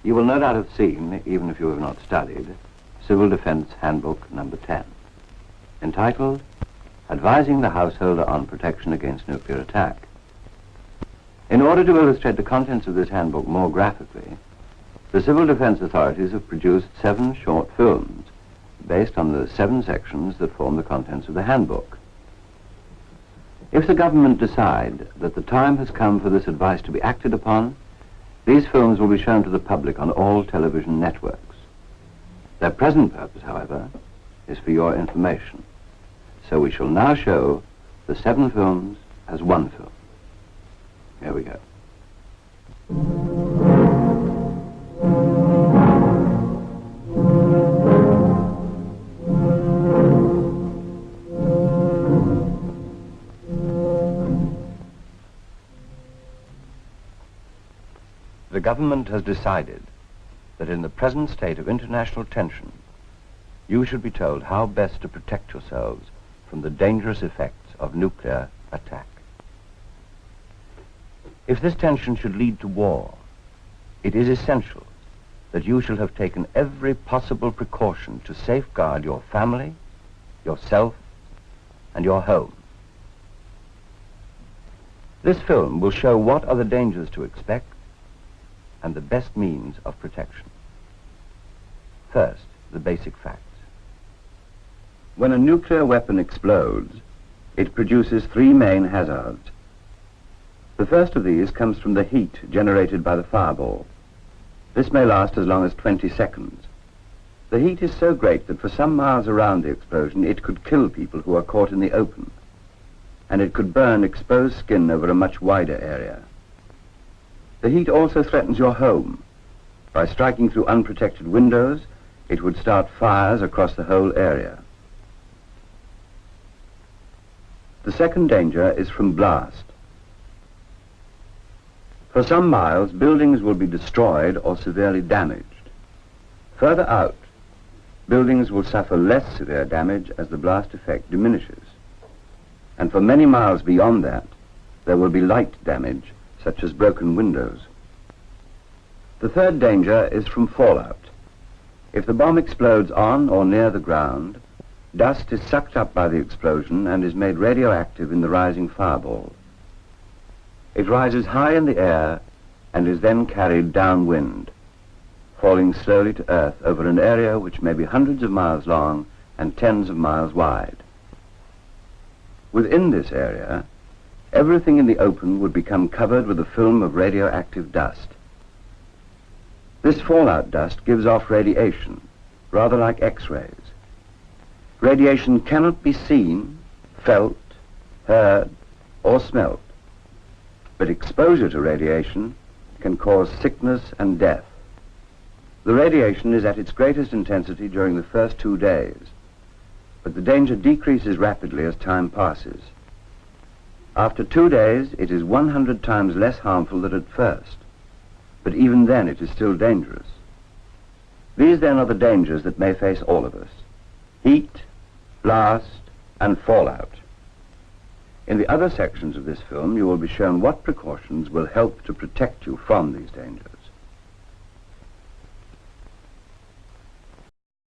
You will no doubt have seen, even if you have not studied, Civil Defense Handbook number 10, entitled Advising the Householder on Protection Against Nuclear Attack. In order to illustrate the contents of this handbook more graphically, the civil defense authorities have produced 7 short films based on the 7 sections that form the contents of the handbook. If the government decide that the time has come for this advice to be acted upon, these films will be shown to the public on all television networks. Their present purpose, however, is for your information. So we shall now show the 7 films as one film. Here we go. The government has decided that in the present state of international tension, you should be told how best to protect yourselves from the dangerous effects of nuclear attack. If this tension should lead to war, it is essential that you shall have taken every possible precaution to safeguard your family, yourself, and your home. This film will show what are the dangers to expect and the best means of protection. First, the basic facts. When a nuclear weapon explodes, it produces 3 main hazards. The first of these comes from the heat generated by the fireball. This may last as long as 20 seconds. The heat is so great that for some miles around the explosion it could kill people who are caught in the open, and it could burn exposed skin over a much wider area. The heat also threatens your home. By striking through unprotected windows, it would start fires across the whole area. The second danger is from blast. For some miles, buildings will be destroyed or severely damaged. Further out, buildings will suffer less severe damage as the blast effect diminishes. And for many miles beyond that, there will be light damage, such as broken windows. The third danger is from fallout. If the bomb explodes on or near the ground, dust is sucked up by the explosion and is made radioactive in the rising fireball. It rises high in the air and is then carried downwind, falling slowly to earth over an area which may be hundreds of miles long and tens of miles wide. Within this area, everything in the open would become covered with a film of radioactive dust. This fallout dust gives off radiation, rather like X-rays. Radiation cannot be seen, felt, heard, or smelt, but exposure to radiation can cause sickness and death. The radiation is at its greatest intensity during the first 2 days, but the danger decreases rapidly as time passes. After 2 days, it is 100 times less harmful than at first, but even then it is still dangerous. These then are the dangers that may face all of us: heat, blast, and fallout. In the other sections of this film, you will be shown what precautions will help to protect you from these dangers.